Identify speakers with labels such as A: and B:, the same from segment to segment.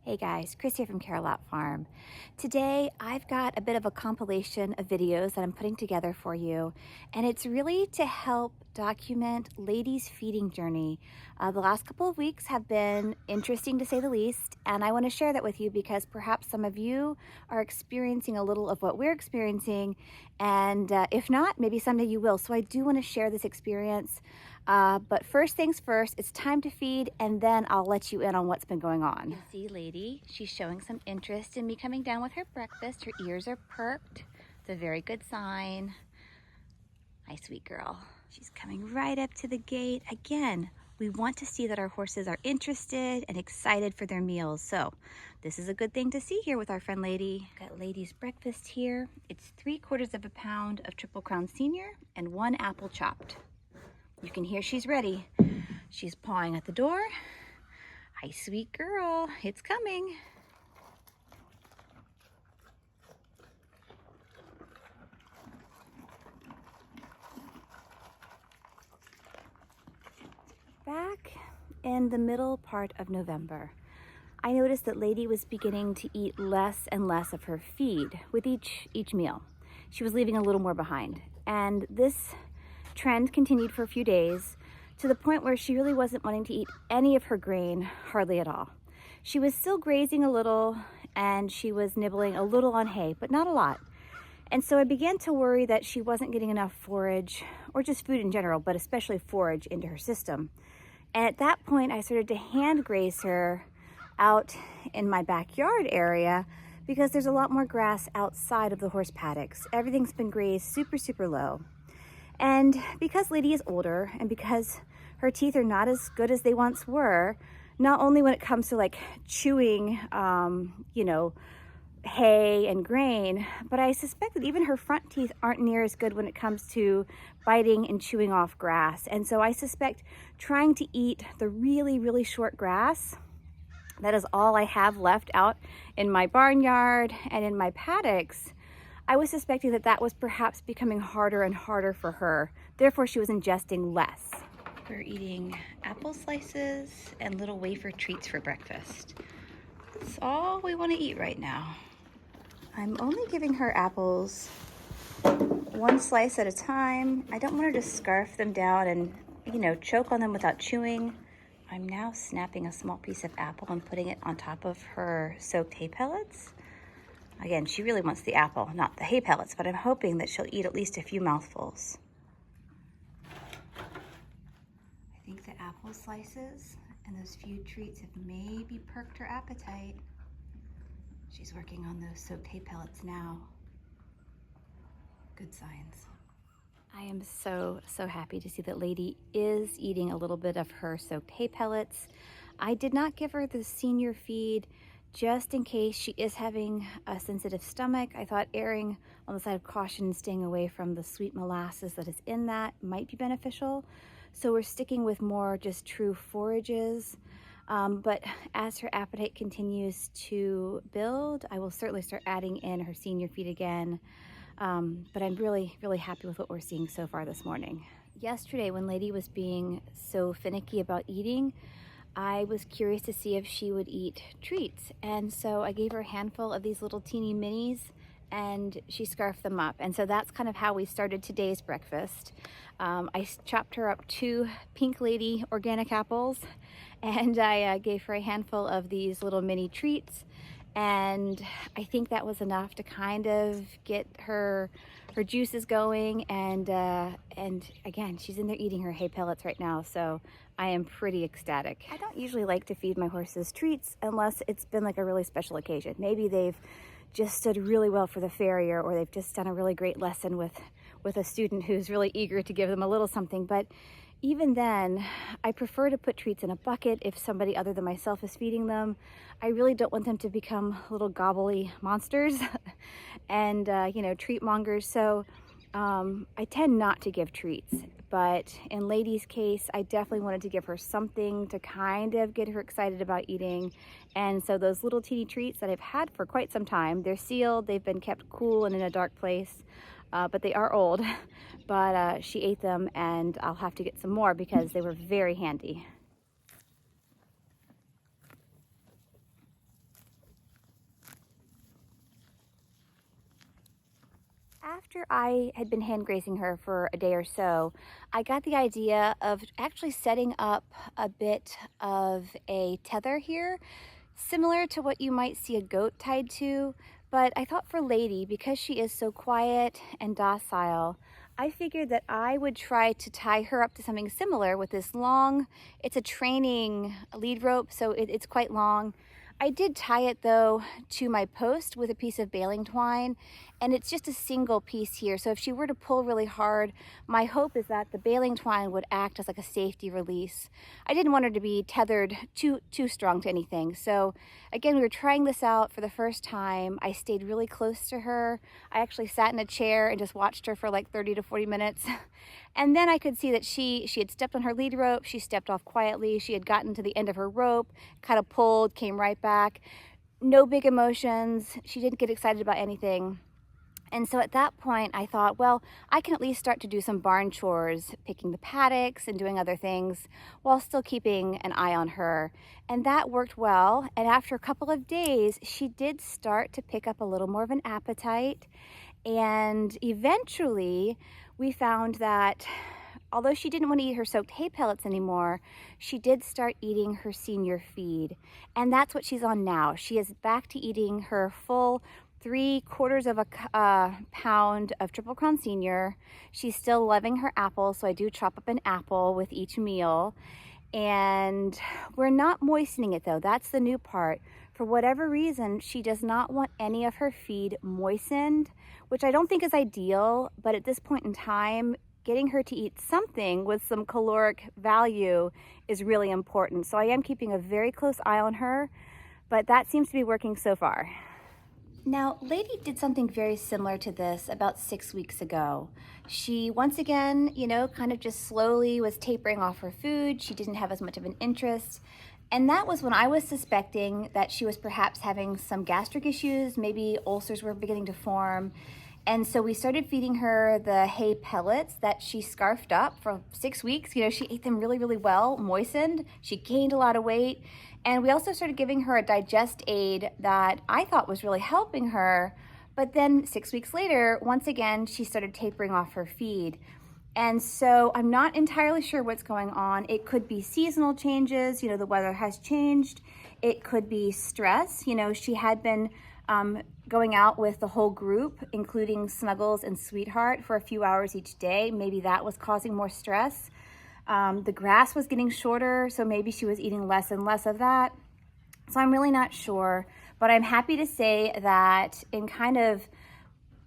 A: Hey guys, Chris here from Carolot Farm. Today I've got a bit of a compilation of videos that I'm putting together for you, and it's really to help document Lady's feeding journey. The last couple of weeks have been interesting to say the least, and I want to share that with you because perhaps some of you are experiencing a little of what we're experiencing, and if not, maybe someday you will. So I do want to share this experience. But first things first, it's time to feed, and then I'll let you in on what's been going on. You see Lady, she's showing some interest in me coming down with her breakfast. Her ears are perked. It's a very good sign. Hi, sweet girl. She's coming right up to the gate. Again, we want to see that our horses are interested and excited for their meals. So this is a good thing to see here with our friend Lady. Got Lady's breakfast here. It's 3/4 of a pound of Triple Crown Senior and 1 apple chopped. You can hear she's ready. She's pawing at the door. Hi, sweet girl. It's coming. Back in the middle part of November, I noticed that Lady was beginning to eat less and less of her feed with each meal. She was leaving a little more behind. And this trend continued for a few days to the point where she really wasn't wanting to eat any of her grain, hardly at all. She was still grazing a little and she was nibbling a little on hay, but not a lot. And so I began to worry that she wasn't getting enough forage, or just food in general, but especially forage, into her system. And at that point, I started to hand graze her out in my backyard area because there's a lot more grass outside of the horse paddocks. Everything's been grazed super, super low. And because Lady is older and because her teeth are not as good as they once were, not only when it comes to like chewing, hay and grain, but I suspect that even her front teeth aren't near as good when it comes to biting and chewing off grass. And so I suspect trying to eat the really, really short grass, that is all I have left out in my barnyard and in my paddocks, I was suspecting that that was perhaps becoming harder and harder for her. Therefore, she was ingesting less. We're eating apple slices and little wafer treats for breakfast. That's all we want to eat right now. I'm only giving her apples 1 slice at a time. I don't want her to scarf them down and, choke on them without chewing. I'm now snapping a small piece of apple and putting it on top of her soaked hay pellets. Again, she really wants the apple, not the hay pellets, but I'm hoping that she'll eat at least a few mouthfuls. I think the apple slices and those few treats have maybe perked her appetite. She's working on those soaked hay pellets now. Good signs. I am so happy to see that Lady is eating a little bit of her soaked hay pellets. I did not give her the senior feed just in case she is having a sensitive stomach. I thought erring on the side of caution and staying away from the sweet molasses that is in that might be beneficial. So we're sticking with more just true forages. But as her appetite continues to build, I will certainly start adding in her senior feed again. But I'm really happy with what we're seeing so far this morning. Yesterday, when Lady was being so finicky about eating, I was curious to see if she would eat treats. And so I gave her a handful of these little teeny minis and she scarfed them up. And so that's kind of how we started today's breakfast. I chopped her up 2 Pink Lady organic apples and I gave her a handful of these little mini treats. And I think that was enough to kind of get her juices going, and again, she's in there eating her hay pellets right now, so I am pretty ecstatic. I don't usually like to feed my horses treats unless it's been like a really special occasion. Maybe they've just stood really well for the farrier, or they've just done a really great lesson with a student who's really eager to give them a little something. But even then, I prefer to put treats in a bucket if somebody other than myself is feeding them. I really don't want them to become little gobbly monsters and, treat mongers. So I tend not to give treats. But in Lady's case, I definitely wanted to give her something to kind of get her excited about eating. And so those little teeny treats that I've had for quite some time, they're sealed, they've been kept cool and in a dark place. But they are old, but she ate them, and I'll have to get some more because they were very handy. after I had been hand grazing her for a day or so, I got the idea of actually setting up a bit of a tether here, similar to what you might see a goat tied to. But I thought for Lady, because she is so quiet and docile, I figured that I would try to tie her up to something similar with this long, it's a training lead rope, so it's quite long. I did tie it though to my post with a piece of baling twine, and it's just a single piece here. So if she were to pull really hard, my hope is that the baling twine would act as like a safety release. I didn't want her to be tethered too strong to anything. So again, we were trying this out for the first time. I stayed really close to her. I actually sat in a chair and just watched her for like 30 to 40 minutes. And then I could see that she had stepped on her lead rope. She stepped off quietly. She had gotten to the end of her rope, kind of pulled, came right back. No big emotions. She didn't get excited about anything. And so at that point, I thought, well, I can at least start to do some barn chores, picking the paddocks and doing other things while still keeping an eye on her. And that worked well. And after a couple of days, she did start to pick up a little more of an appetite. And eventually, we found that although she didn't want to eat her soaked hay pellets anymore, she did start eating her senior feed. And that's what she's on now. She is back to eating her full 3/4 of a pound of Triple Crown Senior. She's still loving her apples, so I do chop up an apple with each meal. And we're not moistening it though. That's the new part. For whatever reason, she does not want any of her feed moistened, which I don't think is ideal, but at this point in time, getting her to eat something with some caloric value is really important. So I am keeping a very close eye on her, but that seems to be working so far. Now, Lady did something very similar to this about 6 weeks ago. She, once again, kind of just slowly was tapering off her food. She didn't have as much of an interest. And that was when I was suspecting that she was perhaps having some gastric issues. Maybe ulcers were beginning to form. And so we started feeding her the hay pellets that she scarfed up for 6 weeks. She ate them really, really well, moistened. She gained a lot of weight. And we also started giving her a digest aid that I thought was really helping her. But then 6 weeks later, once again, she started tapering off her feed. And so I'm not entirely sure what's going on. It could be seasonal changes. The weather has changed. It could be stress. She had been going out with the whole group, including Snuggles and Sweetheart, for a few hours each day. Maybe that was causing more stress. The grass was getting shorter, so maybe she was eating less and less of that. So I'm really not sure, but I'm happy to say that in kind of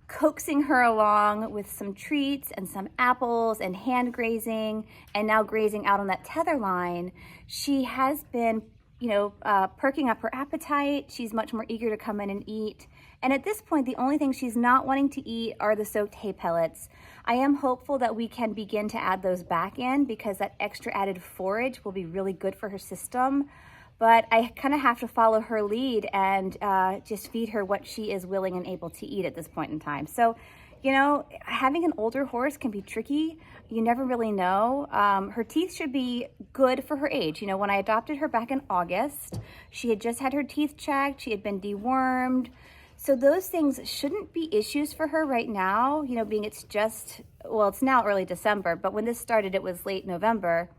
A: coaxing her along with some treats and some apples and hand grazing and now grazing out on that tether line, she has been perking up her appetite. She's much more eager to come in and eat. And at this point, the only thing she's not wanting to eat are the soaked hay pellets. I am hopeful that we can begin to add those back in because that extra added forage will be really good for her system. But I kind of have to follow her lead and just feed her what she is willing and able to eat at this point in time. So, having an older horse can be tricky. You never really know. Her teeth should be good for her age. When I adopted her back in August, she had just had her teeth checked. She had been dewormed. So those things shouldn't be issues for her right now, being it's now early December, but when this started, it was late November.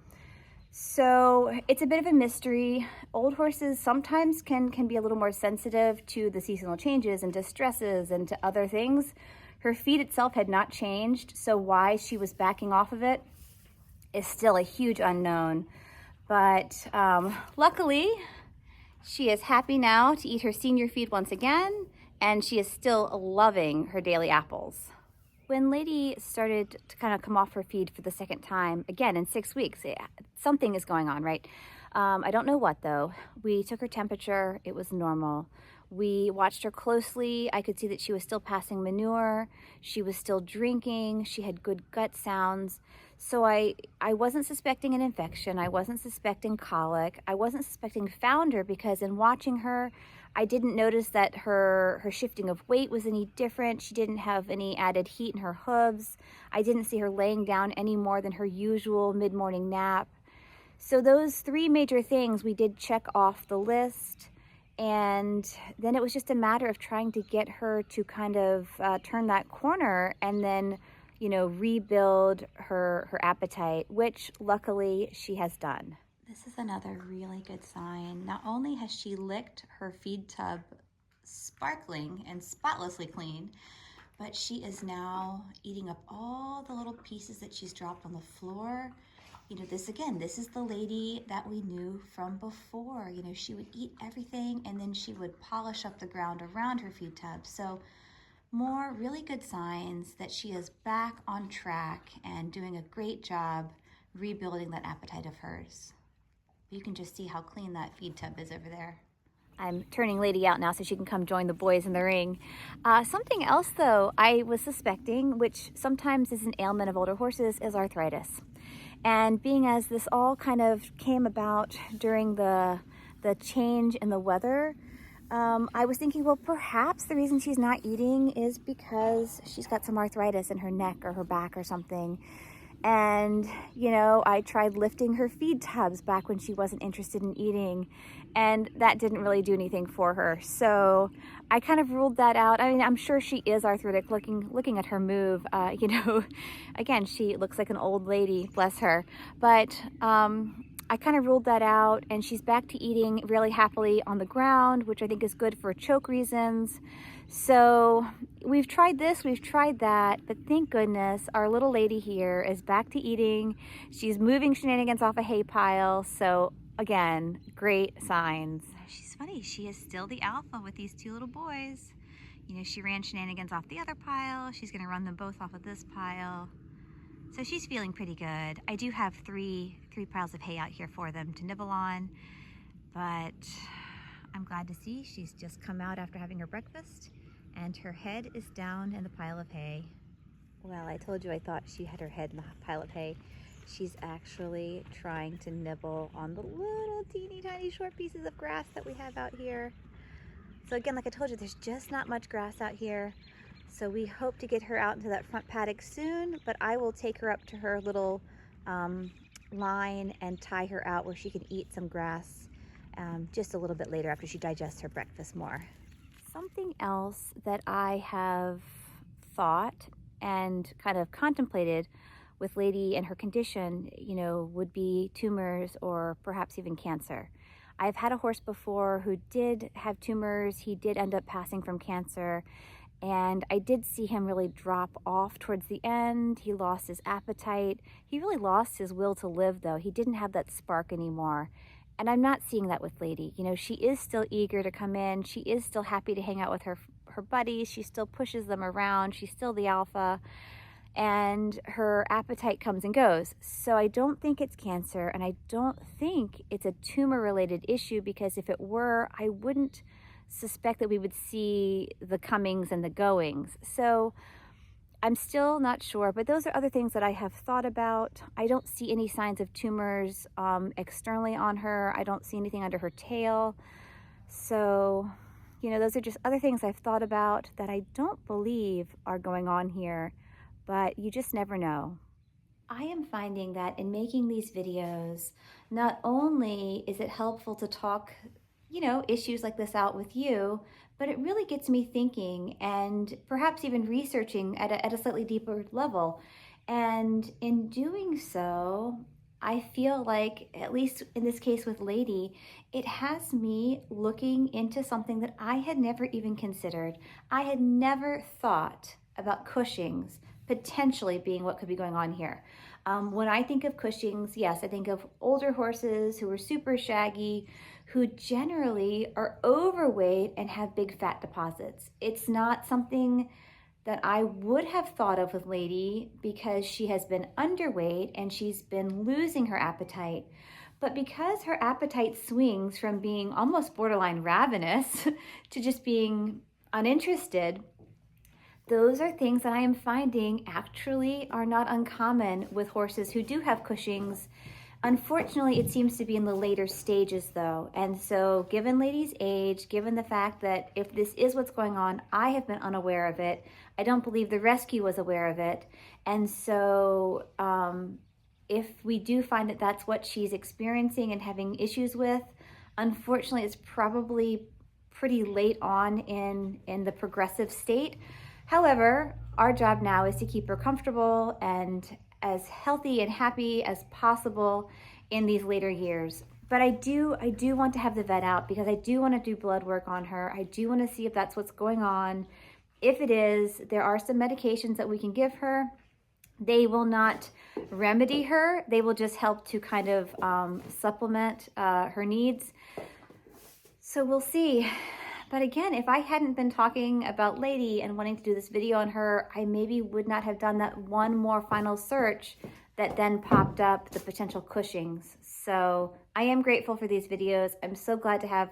A: So it's a bit of a mystery. Old horses sometimes can be a little more sensitive to the seasonal changes and to stresses and to other things. Her feed itself had not changed, so why she was backing off of it is still a huge unknown. But luckily, she is happy now to eat her senior feed once again, and she is still loving her daily apples. When Lady started to kind of come off her feed for the second time, again in 6 weeks, something is going on, right? I don't know what though. We took her temperature, it was normal. We watched her closely. I could see that she was still passing manure. She was still drinking. She had good gut sounds. So I wasn't suspecting an infection. I wasn't suspecting colic. I wasn't suspecting founder because in watching her, I didn't notice that her shifting of weight was any different. She didn't have any added heat in her hooves. I didn't see her laying down any more than her usual mid-morning nap. So those 3 major things we did check off the list. And then it was just a matter of trying to get her to kind of turn that corner and then, you know, rebuild her appetite, which luckily she has done. This is another really good sign. Not only has she licked her feed tub sparkling and spotlessly clean, but she is now eating up all the little pieces that she's dropped on the floor. You know, this again, this is the lady that we knew from before. You know, she would eat everything and then she would polish up the ground around her feed tub. So more really good signs that she is back on track and doing a great job rebuilding that appetite of hers. You can just see how clean that feed tub is over there. I'm turning Lady out now so she can come join the boys in the ring. Something else though I was suspecting, which sometimes is an ailment of older horses, is arthritis. And being as this all kind of came about during the change in the weather, I was thinking, well, perhaps the reason she's not eating is because she's got some arthritis in her neck or her back or something. And, you know, I tried lifting her feed tubs back when she wasn't interested in eating, and that didn't really do anything for her. So I kind of ruled that out. I mean, I'm sure she is arthritic looking at her move. You know, again, she looks like an old lady, bless her. But I kind of ruled that out, and she's back to eating really happily on the ground, which I think is good for choke reasons. So we've tried this, we've tried that, but thank goodness our little lady here is back to eating. She's moving shenanigans off a hay pile. So again, great signs. She's funny, she is still the alpha with these two little boys. You know, she ran shenanigans off the other pile. She's gonna run them both off of this pile. So she's feeling pretty good. I do have three piles of hay out here for them to nibble on, but I'm glad to see she's just come out after having her breakfast and her head is down in the pile of hay. Well, I told you I thought she had her head in the pile of hay. She's actually trying to nibble on the little teeny tiny short pieces of grass that we have out here. So again, like I told you, there's just not much grass out here. So we hope to get her out into that front paddock soon, but I will take her up to her little line and tie her out where she can eat some grass just a little bit later after she digests her breakfast more. Something else that I have thought and kind of contemplated with Lady and her condition, you know, would be tumors or perhaps even cancer. I've had a horse before who did have tumors. He did end up passing from cancer, and I did see him really drop off towards the end. He lost his appetite. He really lost his will to live though. He didn't have that spark anymore. And I'm not seeing that with Lady. You know, she is still eager to come in. She is still happy to hang out with her buddies. She still pushes them around. She's still the alpha. And her appetite comes and goes. So I don't think it's cancer, and I don't think it's a tumor-related issue, because if it were, I wouldn't suspect that we would see the comings and the goings. So I'm still not sure, but those are other things that I have thought about. I don't see any signs of tumors externally on her. I don't see anything under her tail. So, you know, those are just other things I've thought about that I don't believe are going on here, but you just never know. I am finding that in making these videos, not only is it helpful to talk, you know, issues like this out with you, but it really gets me thinking and perhaps even researching at a slightly deeper level. And in doing so, I feel like, at least in this case with Lady, it has me looking into something that I had never even considered. I had never thought about Cushing's potentially being what could be going on here. When I think of Cushing's, yes, I think of older horses who are super shaggy, who generally are overweight and have big fat deposits. It's not something that I would have thought of with Lady, because she has been underweight and she's been losing her appetite. But because her appetite swings from being almost borderline ravenous to just being uninterested, those are things that I am finding actually are not uncommon with horses who do have Cushing's. Unfortunately, it seems to be in the later stages though. And so given Lady's age, given the fact that if this is what's going on, I have been unaware of it. I don't believe the rescue was aware of it. And so if we do find that that's what she's experiencing and having issues with, unfortunately, it's probably pretty late on in the progressive state. However, our job now is to keep her comfortable and as healthy and happy as possible in these later years. But I do want to have the vet out because I do want to do blood work on her. I do want to see if that's what's going on. If it is, there are some medications that we can give her. They will not remedy her. They will just help to kind of supplement her needs. So we'll see. But again, if I hadn't been talking about Lady and wanting to do this video on her, I maybe would not have done that one more final search that then popped up the potential Cushing's. So I am grateful for these videos. I'm so glad to have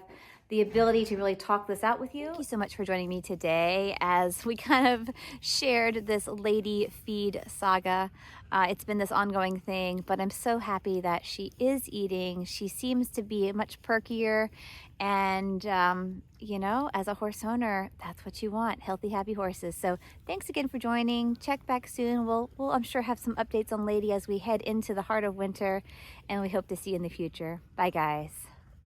A: the ability to really talk this out with you. Thank you so much for joining me today as we kind of shared this Lady feed saga. It's been this ongoing thing, but I'm so happy that she is eating. She seems to be much perkier, and you know, as a horse owner, that's what you want, healthy, happy horses. So thanks again for joining. Check back soon. We'll I'm sure have some updates on Lady as we head into the heart of winter, and we hope to see you in the future. Bye guys.